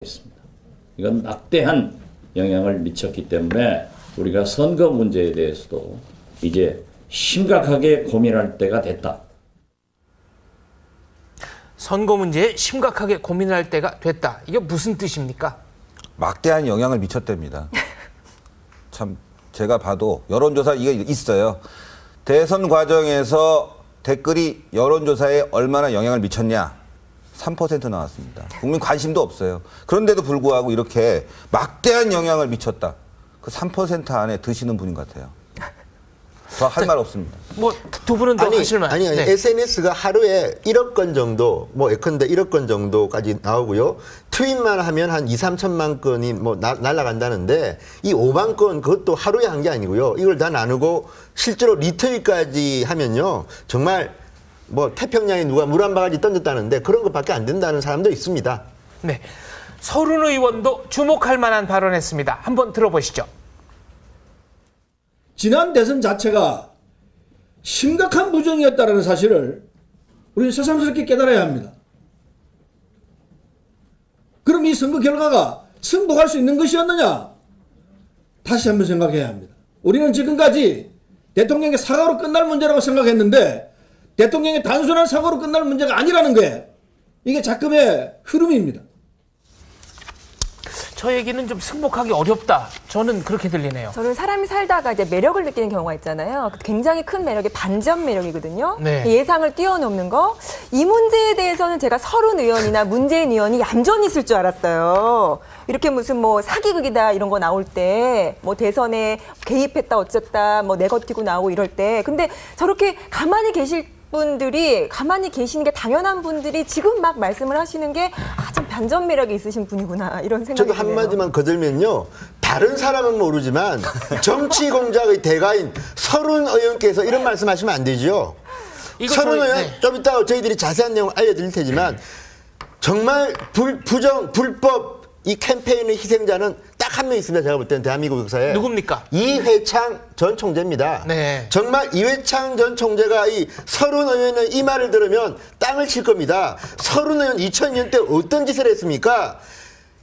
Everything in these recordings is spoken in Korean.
있습니다. 이건 막대한 영향을 미쳤기 때문에 우리가 선거 문제에 대해서도 이제 심각하게 고민할 때가 됐다. 선거 문제에 심각하게 고민할 때가 됐다. 이게 무슨 뜻입니까? 막대한 영향을 미쳤답니다. 참 제가 봐도 여론조사 이게 있어요. 대선 과정에서 댓글이 여론조사에 얼마나 영향을 미쳤냐. 3% 나왔습니다. 국민 관심도 없어요. 그런데도 불구하고 이렇게 막대한 영향을 미쳤다. 그 3% 안에 드시는 분인 것 같아요. 더 할 말 없습니다. 뭐 두 분은 더 하실 말. 아니, 네. SNS가 하루에 1억 건 정도, 뭐 예컨대 1억 건 정도까지 나오고요. 트윗만 하면 한 2, 3천만 건이 뭐 날아간다는데 이 5만 건 그것도 하루에 한 게 아니고요. 이걸 다 나누고 실제로 리트윗까지 하면요. 정말 뭐 태평양에 누가 물 한 바가지 던졌다는데 그런 것밖에 안 된다는 사람도 있습니다. 네. 서른 의원도 주목할 만한 발언했습니다. 한번 들어보시죠. 지난 대선 자체가 심각한 부정이었다는 사실을 우리는 새삼스럽게 깨달아야 합니다. 그럼 이 선거 결과가 승복할 수 있는 것이었느냐? 다시 한번 생각해야 합니다. 우리는 지금까지 대통령의 사과로 끝날 문제라고 생각했는데 대통령의 단순한 사과로 끝날 문제가 아니라는 게 이게 작금의 흐름입니다. 저 얘기는 좀 승복하기 어렵다. 저는 그렇게 들리네요. 저는 사람이 살다가 이제 매력을 느끼는 경우가 있잖아요. 굉장히 큰 매력이 반전 매력이거든요. 네. 예상을 뛰어넘는 거. 이 문제에 대해서는 제가 서른 의원이나 문재인 의원이 얌전히 있을 줄 알았어요. 이렇게 무슨 뭐 사기극이다 이런 거 나올 때, 뭐 대선에 개입했다 어쨌다, 뭐 네거티브 나오고 이럴 때. 근데 저렇게 가만히 계실 분들이 가만히 계시는 게 당연한 분들이 지금 막 말씀을 하시는 게 좀 반전 매력이 있으신 분이구나 이런 생각이 저도 드네요. 한마디만 거들면요. 다른 사람은 모르지만 정치 공작의 대가인 서른 의원께서 이런 말씀하시면 안 되죠. 서른 의원 좀 이따 저희들이 자세한 내용 알려드릴 테지만 정말 불법 이 캠페인의 희생자는 딱 한 명 있습니다. 제가 볼 때는 대한민국 역사에. 누굽니까? 이회창 전 총재입니다. 네. 정말 이회창 전 총재가 이 서른 의원의 이 말을 들으면 땅을 칠 겁니다. 서른 의원 2000년 때 어떤 짓을 했습니까?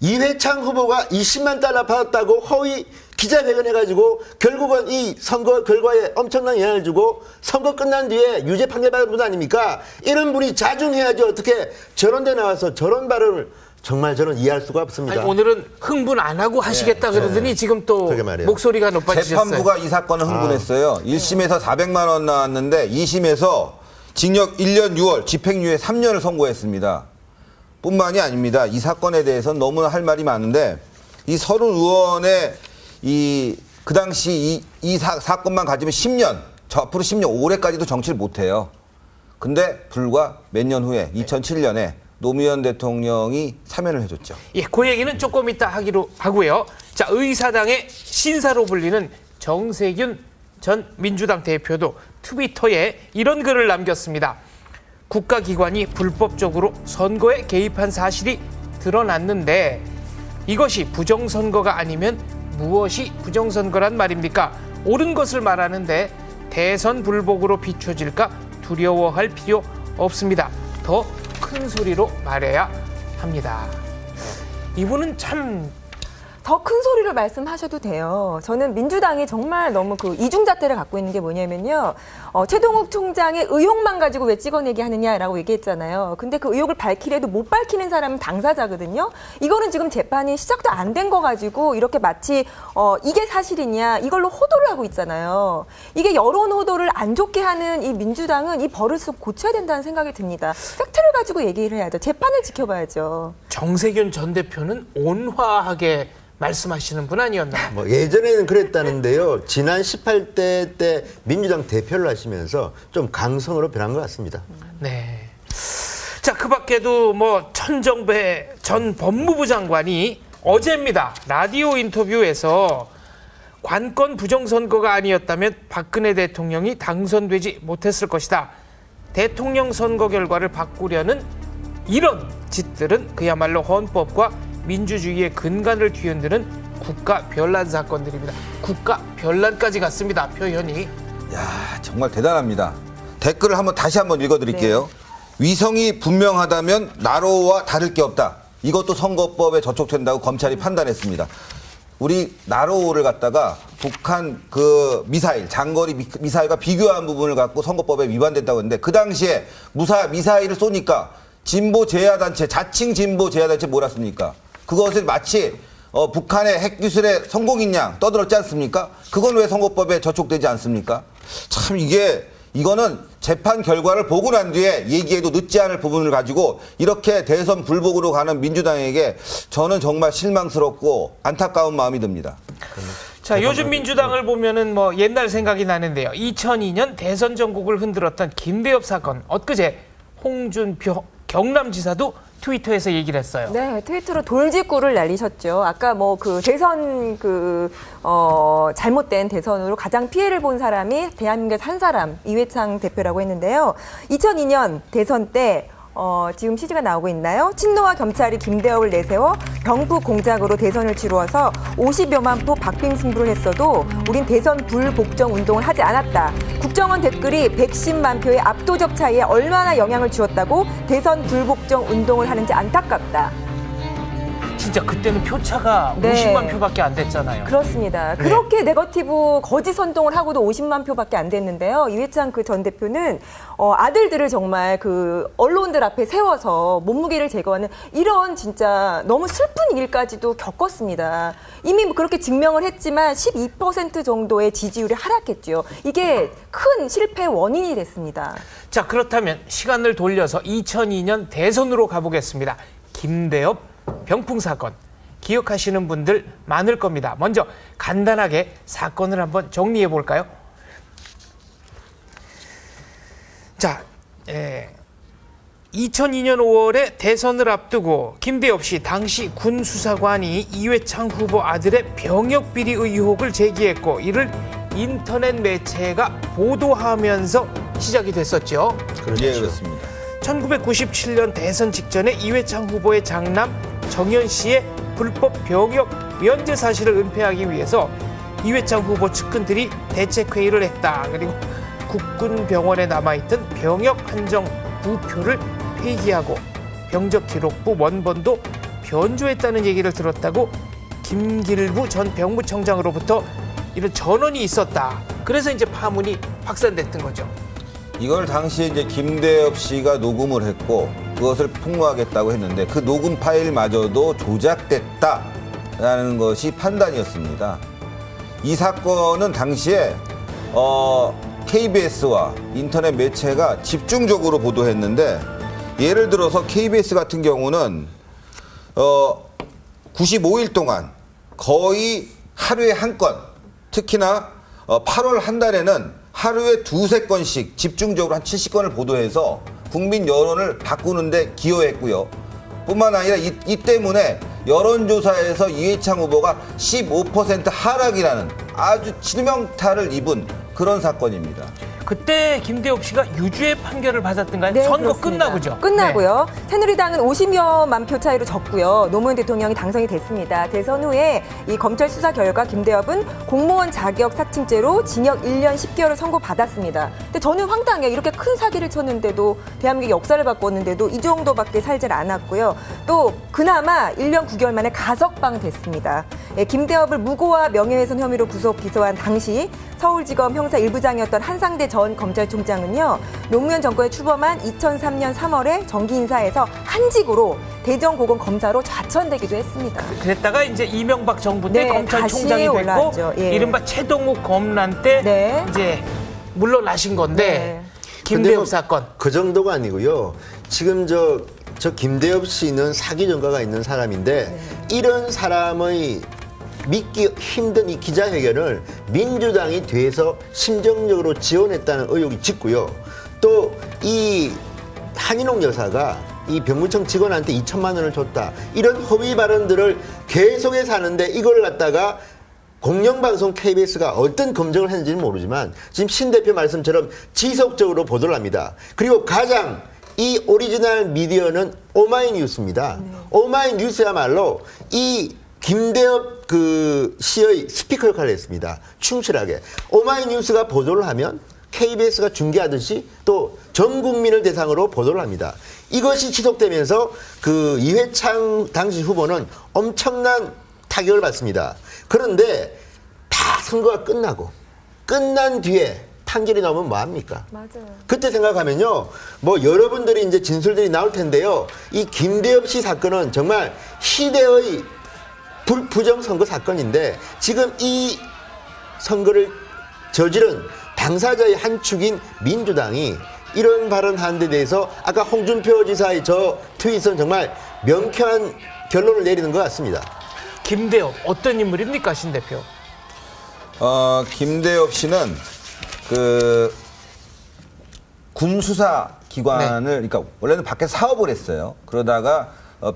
이회창 후보가 20만 달러 받았다고 허위 기자회견 해가지고 결국은 이 선거 결과에 엄청난 영향을 주고 선거 끝난 뒤에 유죄 판결 받은 분 아닙니까? 이런 분이 자중해야지 어떻게 저런 데 나와서 저런 발언을 정말 저는 이해할 수가 없습니다. 아니, 오늘은 흥분 안 하고 하시겠다 그러더니 지금 또 목소리가 높아지셨어요. 재판부가 이 사건을 흥분했어요. 1심에서 400만 원 나왔는데 2심에서 징역 1년 6월, 집행유예 3년을 선고했습니다. 뿐만이 아닙니다. 이 사건에 대해서는 너무나 할 말이 많은데 이 서른 의원의 그 당시 이 사건만 가지면 10년, 저 앞으로 10년, 올해까지도 정치를 못해요. 근데 불과 몇 년 후에 2007년에 노무현 대통령이 사면을 해줬죠. 예, 그 얘기는 조금 이따 하기로 하고요. 자, 의사당의 신사로 불리는 정세균 전 민주당 대표도 트위터에 이런 글을 남겼습니다. 국가기관이 불법적으로 선거에 개입한 사실이 드러났는데 이것이 부정선거가 아니면 무엇이 부정선거란 말입니까? 옳은 것을 말하는데 대선 불복으로 비춰질까 두려워할 필요 없습니다. 더 큰 소리로 말해야 합니다. 이분은 참 더 큰 소리로 말씀하셔도 돼요. 저는 민주당이 정말 너무 그 이중잣대를 갖고 있는 게 뭐냐면요. 최동욱 총장의 의혹만 가지고 왜 찍어내기 하느냐라고 얘기했잖아요. 근데 그 의혹을 밝히려도 못 밝히는 사람은 당사자거든요. 이거는 지금 재판이 시작도 안 된 거 가지고 이렇게 마치 이게 사실이냐 이걸로 호도를 하고 있잖아요. 이게 여론 호도를 안 좋게 하는 이 민주당은 이 버릇을 고쳐야 된다는 생각이 듭니다. 팩트를 가지고 얘기를 해야죠. 재판을 지켜봐야죠. 정세균 전 대표는 온화하게 말씀하시는 분 아니었나요? 뭐 예전에는 그랬다는데요. 지난 18대 때 민주당 대표를 하시면서 좀 강성으로 변한 것 같습니다. 네. 자, 그 밖에도 뭐 천정배 전 법무부 장관이 어제입니다. 라디오 인터뷰에서 관건 부정선거가 아니었다면 박근혜 대통령이 당선되지 못했을 것이다. 대통령 선거 결과를 바꾸려는 이런 짓들은 그야말로 헌법과 민주주의의 근간을 뒤흔드는 국가 변란 사건들입니다. 국가 변란까지 갔습니다. 표현이. 야, 정말 대단합니다. 댓글을 다시 한번 읽어드릴게요. 네. 위성이 분명하다면 나로와 다를 게 없다. 이것도 선거법에 저촉된다고 검찰이 판단했습니다. 우리 나로를 갖다가 북한 그 미사일, 장거리 미사일과 비교한 부분을 갖고 선거법에 위반됐다고 했는데 그 당시에 미사일을 쏘니까 진보 제야단체, 자칭 진보 제야단체 몰았습니까? 그것을 마치 북한의 핵기술의 성공인 양 떠들었지 않습니까? 그건 왜 선거법에 저촉되지 않습니까? 참 이거는 재판 결과를 보고 난 뒤에 얘기해도 늦지 않을 부분을 가지고 이렇게 대선 불복으로 가는 민주당에게 저는 정말 실망스럽고 안타까운 마음이 듭니다. 자, 요즘 민주당을 보면은 뭐 옛날 생각이 나는데요. 2002년 대선 전국을 흔들었던 김대엽 사건. 엊그제 홍준표 경남지사도 트위터에서 얘기를 했어요. 네, 트위터로 돌직구를 날리셨죠. 아까 뭐 그 대선 잘못된 대선으로 가장 피해를 본 사람이 대한민국에서 한 사람, 이회창 대표라고 했는데요. 2002년 대선 때 지금 CG가 나오고 있나요? 친노와 경찰이 김대엽을 내세워 병프 공작으로 대선을 치루어서 50여만 표 박빙 승부를 했어도 우린 대선 불복종 운동을 하지 않았다. 국정원 댓글이 110만 표의 압도적 차이에 얼마나 영향을 주었다고 대선 불복종 운동을 하는지 안타깝다. 진짜 그때는 표차가 네. 50만 표밖에 안 됐잖아요. 그렇습니다. 네. 그렇게 네거티브 거짓 선동을 하고도 50만 표밖에 안 됐는데요. 이회창 그 전 대표는 아들들을 정말 그 언론들 앞에 세워서 몸무게를 제거하는 이런 진짜 너무 슬픈 일까지도 겪었습니다. 이미 뭐 그렇게 증명을 했지만 12% 정도의 지지율이 하락했죠. 이게 큰 실패의 원인이 됐습니다. 자, 그렇다면 시간을 돌려서 2002년 대선으로 가보겠습니다. 김대엽 병풍 사건 기억하시는 분들 많을 겁니다. 먼저 간단하게 사건을 한번 정리해 볼까요? 자, 2002년 5월에 대선을 앞두고 김대엽 씨 당시 군 수사관이 이회창 후보 아들의 병역 비리 의혹을 제기했고 이를 인터넷 매체가 보도하면서 시작이 됐었죠. 예, 그렇습니다. 1997년 대선 직전에 이회창 후보의 장남 정현 씨의 불법 병역 면제 사실을 은폐하기 위해서 이회창 후보 측근들이 대책회의를 했다. 그리고 국군병원에 남아있던 병역 한정 부표를 폐기하고 병적 기록부 원본도 변조했다는 얘기를 들었다고 김길부 전 병무청장으로부터 이런 전원이 있었다. 그래서 이제 파문이 확산됐던 거죠. 이걸 당시에 이제 김대엽 씨가 녹음을 했고 그것을 폭로하겠다고 했는데 그 녹음 파일마저도 조작됐다라는 것이 판단이었습니다. 이 사건은 당시에 KBS와 인터넷 매체가 집중적으로 보도했는데 예를 들어서 KBS 같은 경우는 95일 동안 거의 하루에 한 건, 특히나 8월 한 달에는 하루에 2-3건씩 집중적으로 한 70건을 보도해서 국민 여론을 바꾸는데 기여했고요. 뿐만 아니라 이 때문에 여론조사에서 이회창 후보가 15% 하락이라는 아주 치명타를 입은 그런 사건입니다. 그때 김대엽 씨가 유죄 판결을 받았던가요? 네, 선거 그렇습니다. 끝나고죠? 끝나고요. 새누리당은 50여만 표 차이로 졌고요. 노무현 대통령이 당선이 됐습니다. 대선 후에 이 검찰 수사 결과 김대엽은 공무원 자격 사칭죄로 징역 1년 10개월을 선고받았습니다. 근데 저는 황당해요. 이렇게 큰 사기를 쳤는데도 대한민국 역사를 바꿨는데도 이 정도밖에 살질 않았고요. 또 그나마 1년 9개월 만에 가석방 됐습니다. 예, 김대엽을 무고와 명예훼손 혐의로 구속 기소한 당시 서울지검 형사 1부장이었던 한상대 전 검찰총장은요. 노무현 정권에 출범한 2003년 3월에 정기 인사에서 한직으로 대전고검 검사로 좌천되기도 했습니다. 그랬다가 이제 이명박 정부 때 네, 검찰총장이 다시 됐고 올라왔죠. 예. 이른바 최동욱 검란 때 네. 이제 물러나신 건데 네. 김대엽 근데 사건. 그 정도가 아니고요. 지금 저 김대엽 씨는 사기 전과가 있는 사람인데 이런 사람의 믿기 힘든 이 기자회견을 민주당이 뒤에서 심정적으로 지원했다는 의혹이 짙고요. 또 이 한인홍 여사가 이 병무청 직원한테 2천만 원을 줬다. 이런 허위 발언들을 계속해서 하는데 이걸 갖다가 공영방송 KBS가 어떤 검증을 했는지는 모르지만 지금 신 대표 말씀처럼 지속적으로 보도를 합니다. 그리고 가장 이 오리지널 미디어는 오마이뉴스입니다. 오마이뉴스야말로 이 김대엽 그 씨의 스피커 역할을 했습니다. 충실하게. 오마이뉴스가 보도를 하면 KBS가 중계하듯이 또 전 국민을 대상으로 보도를 합니다. 이것이 지속되면서 그 이회창 당시 후보는 엄청난 타격을 받습니다. 그런데 다 선거가 끝난 뒤에 판결이 나오면 뭐합니까? 맞아요. 그때 생각하면요, 뭐 여러분들이 이제 진술들이 나올 텐데요. 이 김대엽 씨 사건은 정말 시대의 부정선거 사건인데 지금 이 선거를 저지른 당사자의 한 축인 민주당이 이런 발언하는 데 대해서 아까 홍준표 지사의 저 트윗은 정말 명쾌한 결론을 내리는 것 같습니다. 김대엽 어떤 인물입니까, 신 대표? 김대엽 씨는 그 군수사 기관을 그러니까 원래는 밖에서 사업을 했어요. 그러다가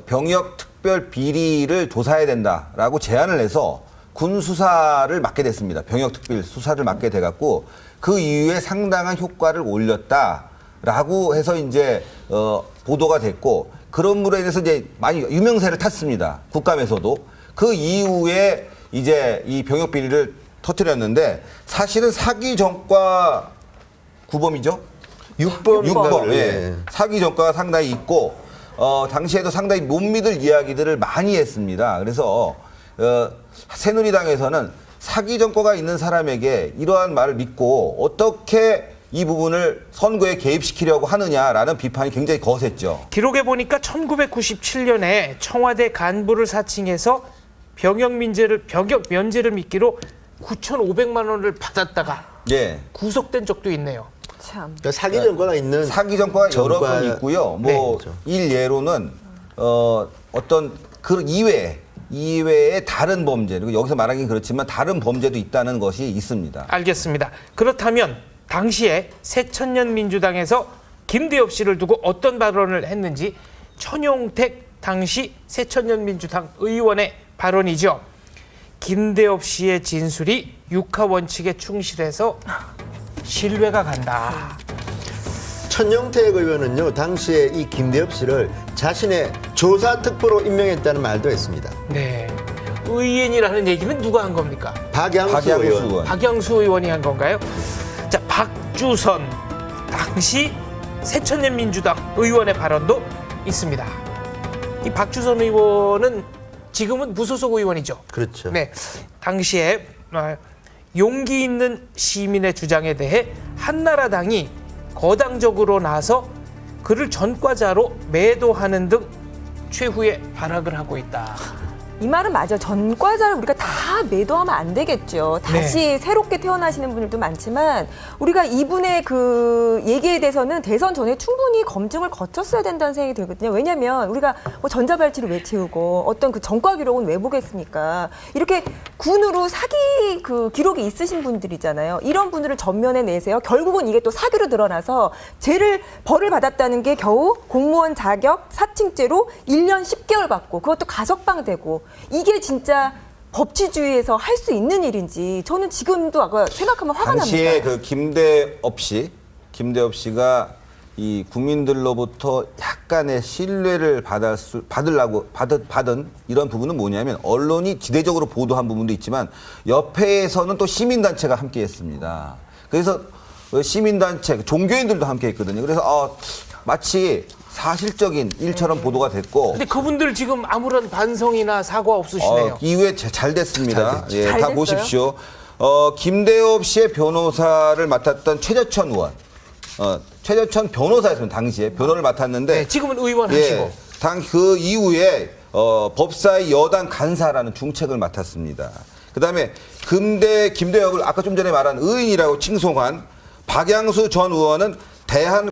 병역 특별 비리를 조사해야 된다라고 제안을 해서 군수사를 맡게 됐습니다. 병역 특별 수사를 맡게 돼갖고 그 이후에 상당한 효과를 올렸다라고 해서 이제 보도가 됐고 그런 으로 인해서 이제 많이 유명세를 탔습니다. 국감에서도 그 이후에 이제 이 병역 비리를 터뜨렸는데 사실은 사기 전과 구범이죠. 6범. 예. 사기 전과가 상당히 있고 당시에도 상당히 못 믿을 이야기들을 많이 했습니다. 그래서 새누리당에서는 사기 전과가 있는 사람에게 이러한 말을 믿고 어떻게 이 부분을 선거에 개입시키려고 하느냐라는 비판이 굉장히 거셌죠. 기록에 보니까 1997년에 청와대 간부를 사칭해서 병역 면제를 미끼로 9,500만 원을 받았다가 예. 구속된 적도 있네요. 참. 그러니까 사기 전과가 있는 사기 전과가 여러 전과- 건 있고요. 네, 뭐 그렇죠. 일예로는 어떤 그 이외에 다른 범죄, 그리고 여기서 말하긴 그렇지만 다른 범죄도 있다는 것이 있습니다. 알겠습니다. 그렇다면 당시에 새천년 민주당에서 김대엽 씨를 두고 어떤 발언을 했는지 천용택 당시 새천년 민주당 의원의 발언이죠. 김대엽 씨의 진술이 육하 원칙에 충실해서 신뢰가 간다. 천영택 의원은요, 당시에 이 김대엽 씨를 자신의 조사특보로 임명했다는 말도 했습니다. 네. 의원이라는 얘기는 누가 한 겁니까? 박양수 의원. 박영수 의원이 한 건가요? 자, 박주선 당시 새천년 민주당 의원의 발언도 있습니다. 이 박주선 의원은 지금은 무소속 의원이죠. 그렇죠. 네, 당시에 용기 있는 시민의 주장에 대해 한나라당이 거당적으로 나서 그를 전과자로 매도하는 등 최후의 발악을 하고 있다. 이 말은 맞아. 전과자를 우리가 다 매도하면 안 되겠죠. 다시 새롭게 태어나시는 분들도 많지만 우리가 이분의 그 얘기에 대해서는 대선 전에 충분히 검증을 거쳤어야 된다는 생각이 들거든요. 왜냐하면 우리가 뭐 전자발찌를 왜 채우고 어떤 그 전과 기록은 왜 보겠습니까? 이렇게 군으로 사기 그 기록이 있으신 분들이잖아요. 이런 분들을 전면에 내세요. 결국은 이게 또 사기로 드러나서 벌을 받았다는 게 겨우 공무원 자격 사칭죄로 1년 10개월 받고 그것도 가석방되고 이게 진짜 법치주의에서 할 수 있는 일인지 저는 지금도 아까 생각하면 화가 당시에 납니다. 그 김대엽 씨가 이 국민들로부터 약간의 신뢰를 받은 이런 부분은 뭐냐면 언론이 지대적으로 보도한 부분도 있지만 옆에서는 또 시민단체가 함께했습니다. 그래서 시민단체, 종교인들도 함께했거든요. 그래서 마치 사실적인 일처럼 보도가 됐고. 근데 그분들 지금 아무런 반성이나 사과 없으시네요. 이후에 잘 됐습니다. 잘 예, 다 됐어요? 보십시오. 김대엽 씨의 변호사를 맡았던 최저천 의원. 최저천 변호사였습니다. 당시에 변호를 맡았는데. 네, 지금은 의원 하시고. 그 이후에 법사위 여당 간사라는 중책을 맡았습니다. 그다음에 김대엽을 아까 좀 전에 말한 의인이라고 칭송한 박양수 전 의원은 대한